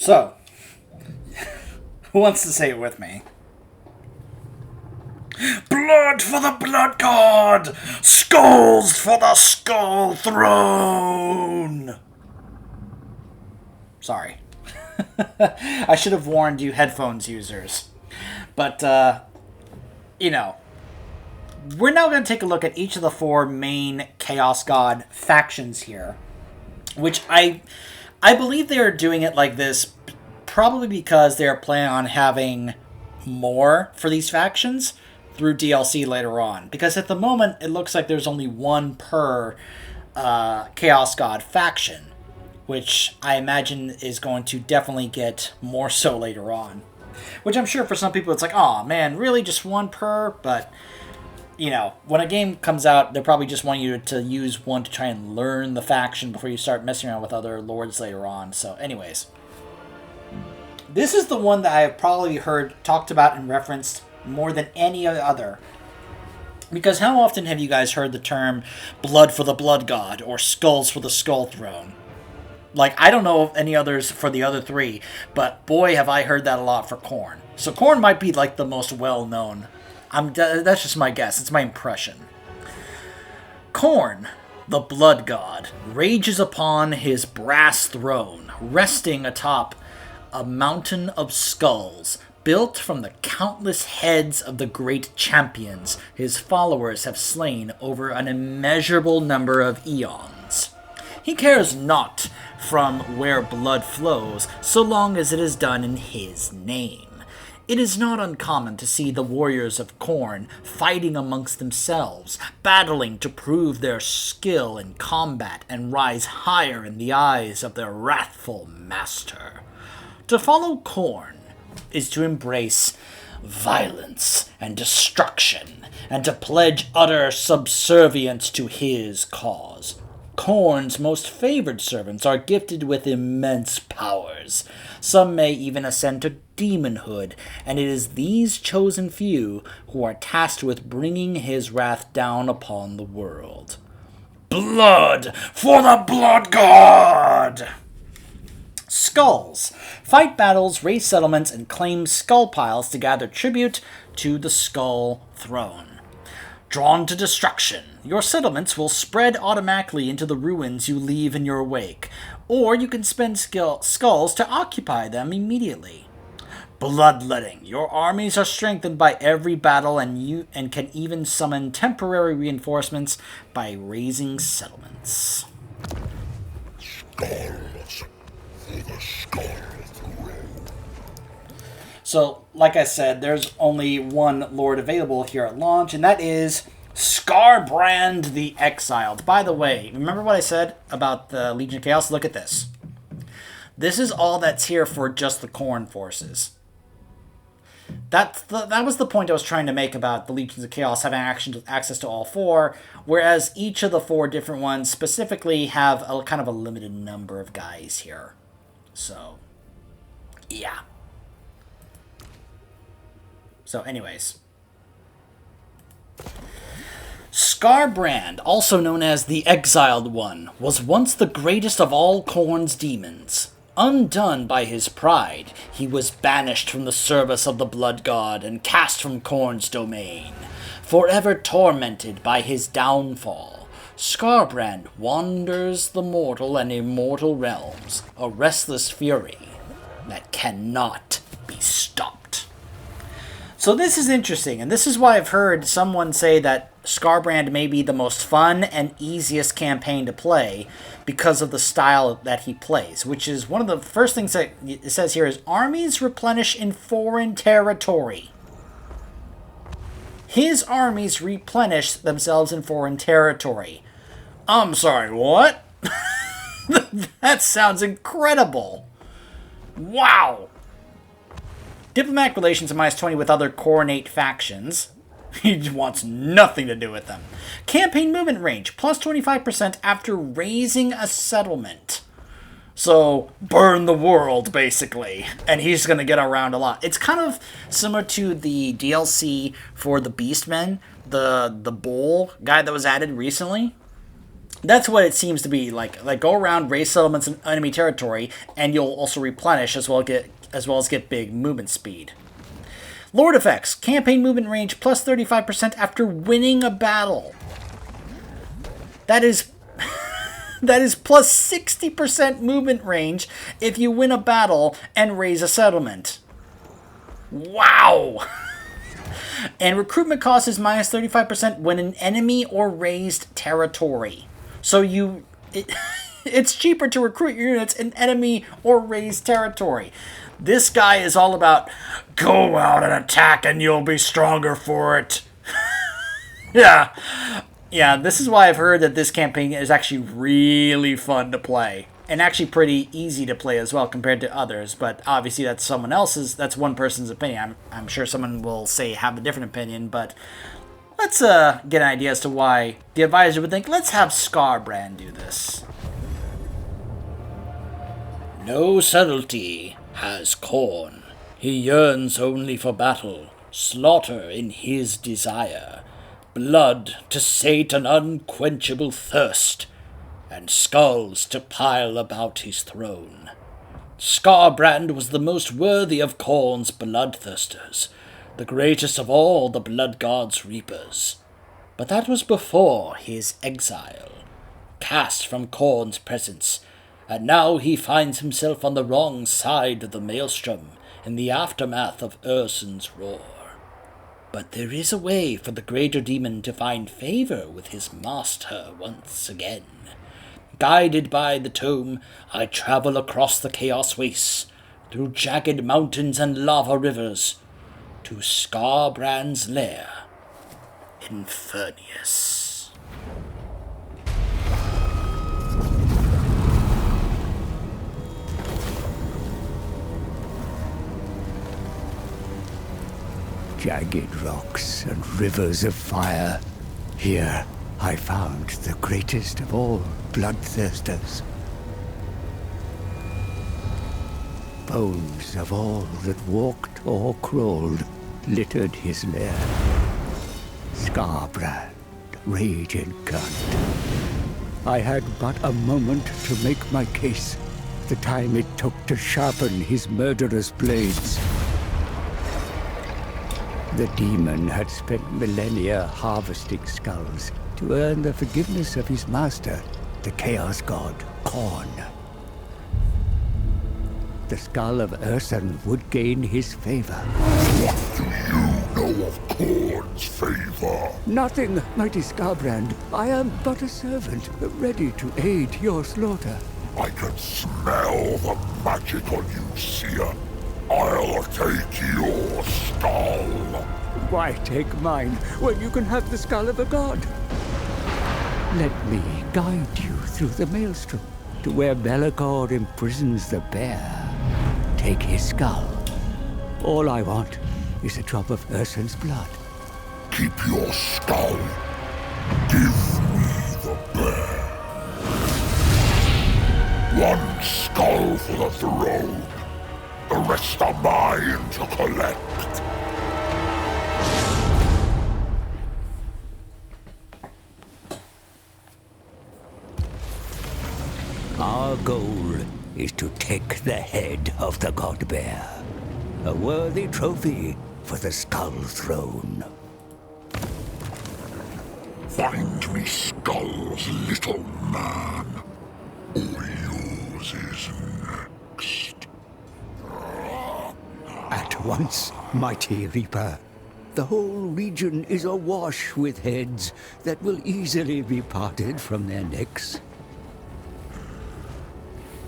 So, who wants to say it with me? Blood for the blood god! Skulls for the skull throne! Sorry. I should have warned you headphones users. But, you know, we're now going to take a look at each of the 4 main Chaos God factions here. Which I believe they are doing it like this probably because they are planning on having more for these factions through DLC later on. Because at the moment, it looks like there's only 1 per Chaos God faction, which I imagine is going to definitely get more so later on. Which I'm sure for some people it's like, oh man, really, just 1 per? But, you know, when a game comes out, they probably just want you to use 1 to try and learn the faction before you start messing around with other lords later on. So anyways, this is the one that I have probably heard talked about and referenced more than any other. Because how often have you guys heard the term blood for the blood god or skulls for the skull throne? Like, I don't know of any others for the other 3, but boy have I heard that a lot for Khorne. So Khorne might be like the most well-known. That's just my guess. It's my impression. Khorne, the blood god, rages upon his brass throne, resting atop a mountain of skulls, built from the countless heads of the great champions his followers have slain over an immeasurable number of eons. He cares not from where blood flows, so long as it is done in his name. It is not uncommon to see the warriors of Khorne fighting amongst themselves, battling to prove their skill in combat and rise higher in the eyes of their wrathful master. To follow Khorne is to embrace violence and destruction, and to pledge utter subservience to his cause. Khorne's most favored servants are gifted with immense powers. Some may even ascend to demonhood, and it is these chosen few who are tasked with bringing his wrath down upon the world. Blood for the blood god! Skulls. Fight battles, raise settlements, and claim skull piles to gather tribute to the skull throne. Drawn to destruction, your settlements will spread automatically into the ruins you leave in your wake, or you can spend skulls to occupy them immediately. Bloodletting. Your armies are strengthened by every battle and can even summon temporary reinforcements by raising settlements. Skulls for the skull throne. So, like I said, there's only 1 lord available here at launch, and that is Skarbrand the Exiled. By the way, remember what I said about the Legion of Chaos? Look at this. This is all that's here for just the Khorne forces. That was the point I was trying to make about the Legions of Chaos having access to all 4, whereas each of the 4 different ones specifically have a kind of a limited number of guys here. So, yeah. So, anyways. Skarbrand, also known as the Exiled One, was once the greatest of all Khorne's demons. Undone by his pride, he was banished from the service of the Blood God and cast from Khorne's domain. Forever tormented by his downfall, Skarbrand wanders the mortal and immortal realms, a restless fury that cannot be stopped. So this is interesting, and this is why I've heard someone say that Skarbrand may be the most fun and easiest campaign to play because of the style that he plays, which is one of the first things that it says here is armies replenish in foreign territory. His armies replenish themselves in foreign territory. I'm sorry, what? That sounds incredible. Wow. Diplomatic relations at -20 with other coronate factions. He wants nothing to do with them. Campaign movement range, plus 25% after raising a settlement. So, burn the world, basically. And he's going to get around a lot. It's kind of similar to the DLC for the Beastmen, the bull guy that was added recently. That's what it seems to be like. Like, go around, raise settlements in enemy territory, and you'll also replenish as well as get big movement speed. Lord effects: campaign movement range plus 35% after winning a battle. That is that is plus 60% movement range if you win a battle and raise a settlement. Wow! And recruitment cost is minus 35% when an enemy or raised territory. So it's cheaper to recruit your units in enemy or raised territory. This guy is all about, go out and attack and you'll be stronger for it. Yeah. Yeah, this is why I've heard that this campaign is actually really fun to play. And actually pretty easy to play as well compared to others. But obviously that's that's one person's opinion. I'm sure someone will have a different opinion, but let's get an idea as to why the advisor would think, let's have Skarbrand do this. No subtlety has Khorne. He yearns only for battle, slaughter in his desire, blood to sate an unquenchable thirst, and skulls to pile about his throne. Skarbrand was the most worthy of Khorne's bloodthirsters, the greatest of all the blood god's reapers. But that was before his exile, cast from Khorne's presence, and now he finds himself on the wrong side of the maelstrom in the aftermath of Ursun's roar. But there is a way for the greater demon to find favor with his master once again. Guided by the tome, I travel across the chaos wastes, through jagged mountains and lava rivers, to Skarbrand's lair, Infernus. Jagged rocks and rivers of fire. Here I found the greatest of all bloodthirsters. Bones of all that walked or crawled littered his lair. Skarbrand, rage incarnate. I had but a moment to make my case. The time it took to sharpen his murderous blades. The demon had spent millennia harvesting skulls to earn the forgiveness of his master, the Chaos God, Khorne. The skull of Ursun would gain his favor. What do you know of Khorne's favor? Nothing, mighty Skarbrand. I am but a servant, ready to aid your slaughter. I can smell the magic on you, seer. I'll take your skull. Why take mine when you can have the skull of a god? Let me guide you through the maelstrom to where Belagor imprisons the bear. Take his skull. All I want is a drop of Ursun's blood. Keep your skull. Give me the bear. One skull for the throne. The rest are mine to collect. Our goal is to take the head of the god bear. A worthy trophy for the Skull Throne. Find me skulls, little man. Or yours is next. At once, mighty Reaper. The whole region is awash with heads that will easily be parted from their necks.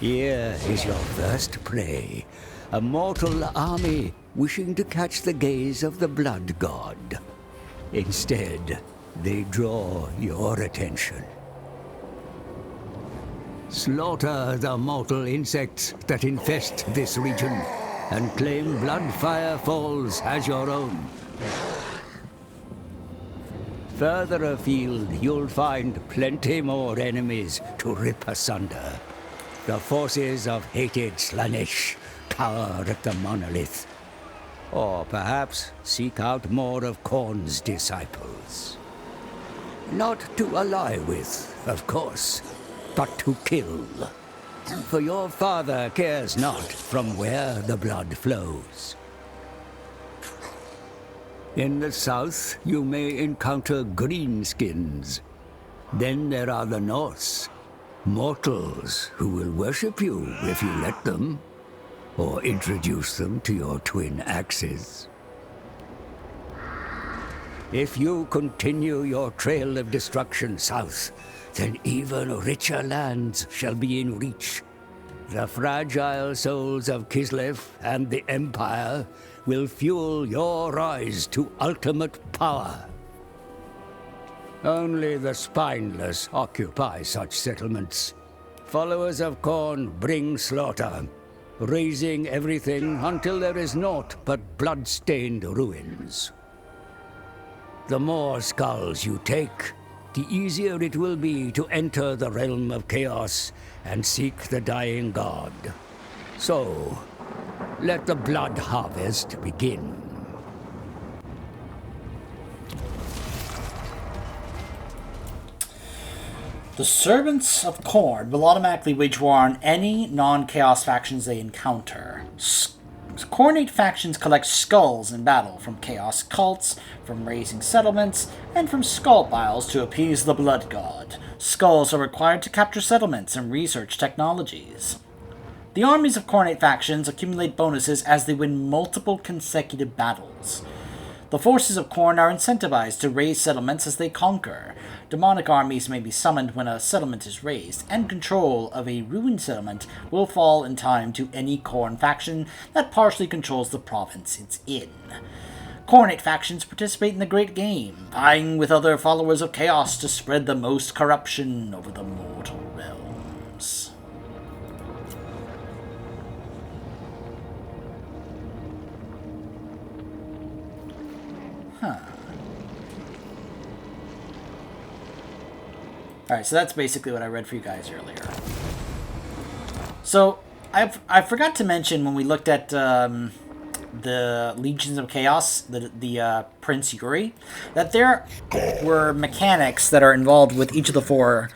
Here is your first prey, a mortal army wishing to catch the gaze of the blood god. Instead, they draw your attention. Slaughter the mortal insects that infest this region, and claim Bloodfire Falls as your own. Further afield, you'll find plenty more enemies to rip asunder. The forces of hated Slaanesh cower at the monolith. Or perhaps seek out more of Khorne's disciples. Not to ally with, of course, but to kill. For your father cares not from where the blood flows. In the south, you may encounter greenskins. Then there are the Norse, mortals who will worship you if you let them, or introduce them to your twin axes. If you continue your trail of destruction south, then even richer lands shall be in reach. The fragile souls of Kislev and the Empire will fuel your rise to ultimate power. Only the spineless occupy such settlements. Followers of Khorne bring slaughter, razing everything until there is naught but blood-stained ruins. The more skulls you take, the easier it will be to enter the realm of chaos and seek the dying god. So, let the blood harvest begin. The servants of Khorne will automatically wage war on any non-chaos factions they encounter. Khornate factions collect skulls in battle from chaos cults, from raising settlements, and from skull piles to appease the blood god. Skulls are required to capture settlements and research technologies. The armies of Khornate factions accumulate bonuses as they win multiple consecutive battles. The forces of Khorne are incentivized to raise settlements as they conquer. Demonic armies may be summoned when a settlement is raised, and control of a ruined settlement will fall in time to any Khorne faction that partially controls the province it's in. Khornate factions participate in the Great Game, vying with other followers of Chaos to spread the most corruption over the mortal realms. Alright, so that's basically what I read for you guys earlier. So, I forgot to mention when we looked at the Legions of Chaos, the Prince Yuri, that there were mechanics that are involved with each of the four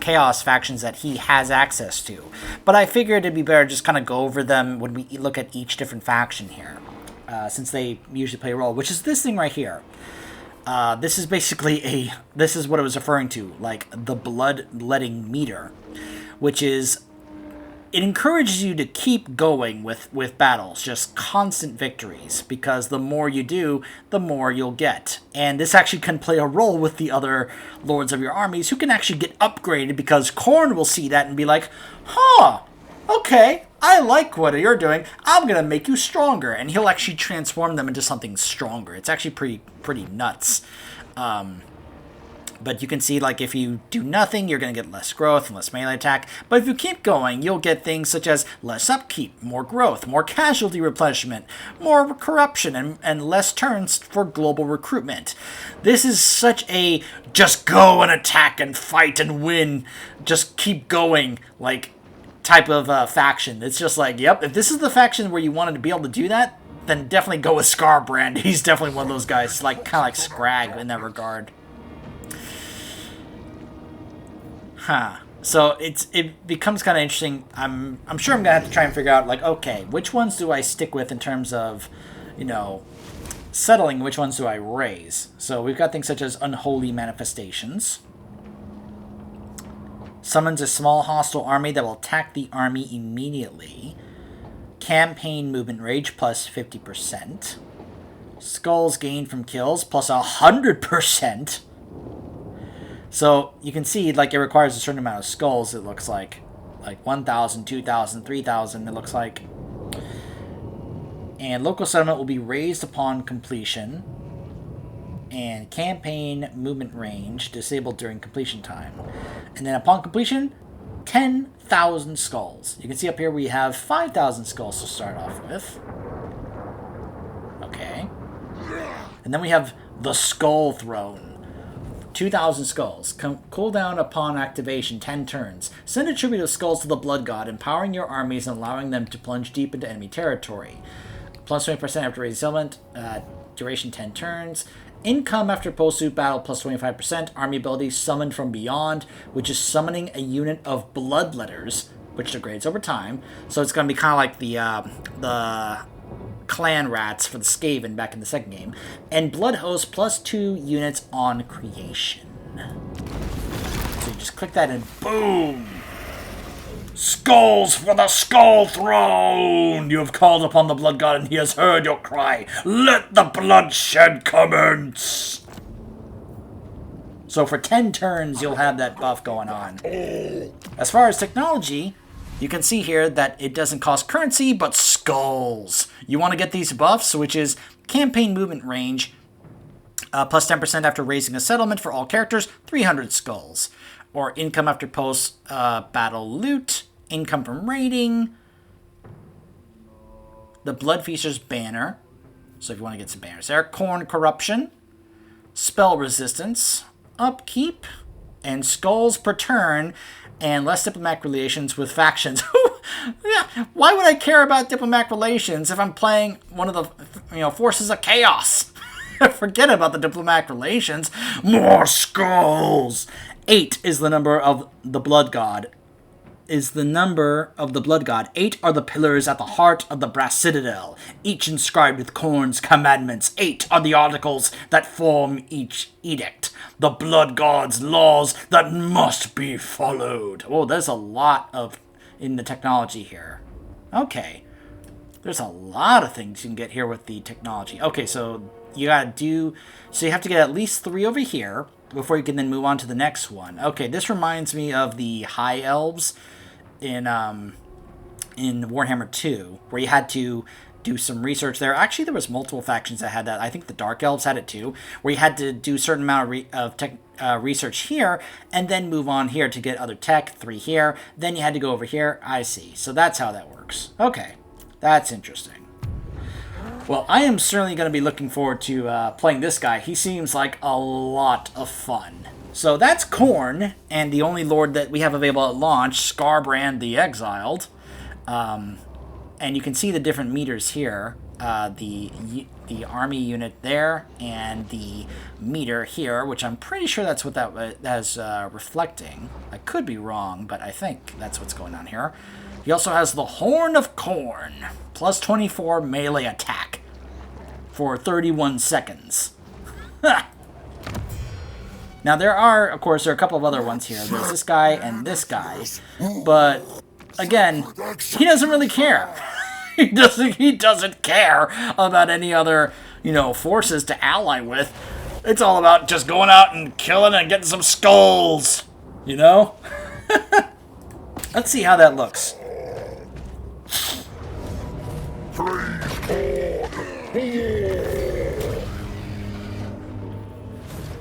Chaos factions that he has access to. But I figured it'd be better to just kind of go over them when we look at each different faction here, since they usually play a role, which is this thing right here. This is basically this is what I was referring to, like the bloodletting meter, which is, it encourages you to keep going with battles, just constant victories, because the more you do, the more you'll get. And this actually can play a role with the other lords of your armies, who can actually get upgraded, because Khorne will see that and be like, huh, okay, I like what you're doing, I'm going to make you stronger. And he'll actually transform them into something stronger. It's actually pretty nuts. But you can see, like, if you do nothing, you're going to get less growth and less melee attack. But if you keep going, you'll get things such as less upkeep, more growth, more casualty replenishment, more corruption, and less turns for global recruitment. This is such a just go and attack and fight and win, just keep going, like, type of faction. It's just like, yep, if this is the faction where you wanted to be able to do that, then definitely go with Skarbrand. He's definitely one of those guys, like kind of like Scrag in that regard. So it becomes kind of interesting. I'm sure I'm gonna have to try and figure out, like, okay, which ones do I stick with in terms of, you know, settling, which ones do I raise? So we've got things such as Unholy Manifestations. Summons a small hostile army that will attack the army immediately. Campaign movement rage plus 50%. Skulls gained from kills plus 100%. So you can see, like, it requires a certain amount of skulls, it looks like 1,000, 2,000, 3,000, it looks like. And local settlement will be raised upon completion. And campaign movement range disabled during completion time. And then upon completion, 10,000 skulls. You can see up here we have 5,000 skulls to start off with. Okay. And then we have the Skull Throne. 2,000 skulls. Cooldown upon activation, 10 turns. Send a tribute of skulls to the Blood God, empowering your armies and allowing them to plunge deep into enemy territory. Plus 20% after raising settlement. Duration 10 turns. Income after post-suit battle plus 25%. Army ability summoned from beyond, which is summoning a unit of bloodletters, which degrades over time. So it's going to be kind of like the clan rats for the Skaven back in the second game. And Blood Host plus 2 units on creation. So you just click that and boom! Skulls for the Skull Throne! You have called upon the Blood God and he has heard your cry. Let the bloodshed commence! So for 10 turns, you'll have that buff going on. As far as technology, you can see here that it doesn't cost currency, but skulls. You want to get these buffs, which is campaign movement range, plus 10% after raising a settlement for all characters, 300 skulls. Or income after post-battle loot, income from raiding, the Bloodfeaster's banner, so if you want to get some banners there, Corn Corruption, spell resistance, upkeep, and skulls per turn, and less diplomatic relations with factions. Yeah, why would I care about diplomatic relations if I'm playing one of the forces of chaos? Forget about the diplomatic relations. More skulls! 8 is the number of the Blood God. 8 are the pillars at the heart of the brass citadel, each inscribed with Khorne's commandments. 8 are the articles that form each edict, the Blood God's laws that must be followed. Oh, there's a lot in the technology here. Okay. There's a lot of things you can get here with the technology. Okay, so you have to get at least 3 over here before you can then move on to the next one. Okay, this reminds me of the High Elves in Warhammer 2, where you had to do some research there. Actually, there was multiple factions that had that. I think the Dark Elves had it too, where you had to do a certain amount of research here, and then move on here to get other tech, 3 here. Then you had to go over here. I see. So that's how that works. Okay, that's interesting. Well, I am certainly going to be looking forward to playing this guy. He seems like a lot of fun. So that's Khorne, and the only lord that we have available at launch, Skarbrand the Exiled. And you can see the different meters here. The army unit there, and the meter here, which I'm pretty sure that's what that's reflecting. I could be wrong, but I think that's what's going on here. He also has the Horn of Khorne, plus 24 melee attack for 31 seconds. Now there are a couple of other ones here. There's this guy and this guy, but again, he doesn't really care. He doesn't care about any other, forces to ally with. It's all about just going out and killing and getting some skulls, Let's see how that looks.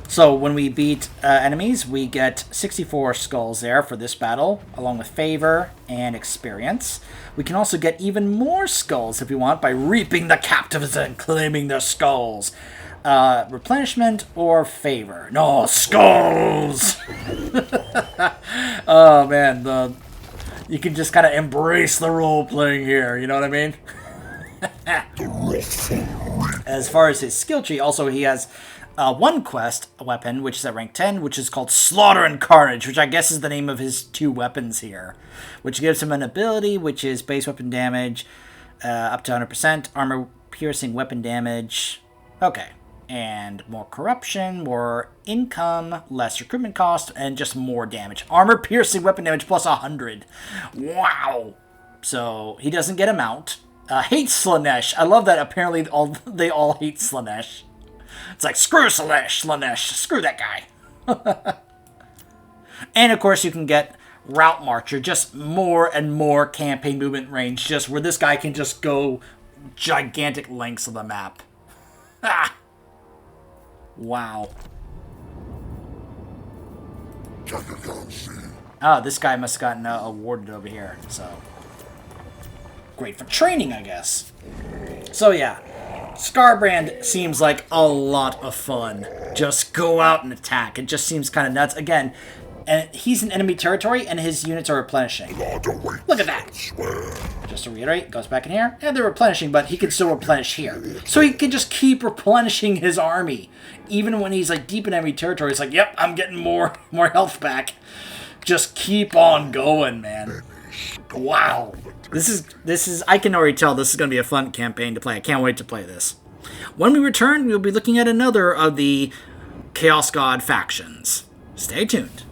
So when we beat enemies, we get 64 skulls there for this battle, along with favor and experience. We can also get even more skulls if we want by reaping the captives and claiming their skulls. Replenishment or favor? No, skulls! Oh man, you can just kind of embrace the role playing here, you know what I mean? As far as his skill tree, also he has one quest weapon, which is at rank 10, which is called Slaughter and Carnage, which I guess is the name of his 2 weapons here, which gives him an ability, which is base weapon damage, up to 100%, armor-piercing weapon damage, okay, and more corruption, more income, less recruitment cost, and just more damage. Armor-piercing weapon damage plus 100. Wow! So, he doesn't get a mount. Hates Slaanesh. I love that apparently they all hate Slaanesh. It's like, screw Slaanesh, screw that guy. And of course you can get Route Marcher, just more and more campaign movement range, just where this guy can just go gigantic lengths of the map. Ah! Wow. Oh, this guy must have gotten awarded over here, so. Great for training, I guess. So yeah, Skarbrand seems like a lot of fun. Just go out and attack. It just seems kind of nuts. Again, And he's in enemy territory, and his units are replenishing. Blood awaits, Look at that. I swear. Just to reiterate, goes back in here, and they're replenishing, but he can still replenish here. So he can just keep replenishing his army. Even when he's like deep in enemy territory, it's like, yep, I'm getting more health back. Just keep on going, man. Wow. This is I can already tell this is going to be a fun campaign to play. I can't wait to play this. When we return, we'll be looking at another of the Chaos God factions. Stay tuned.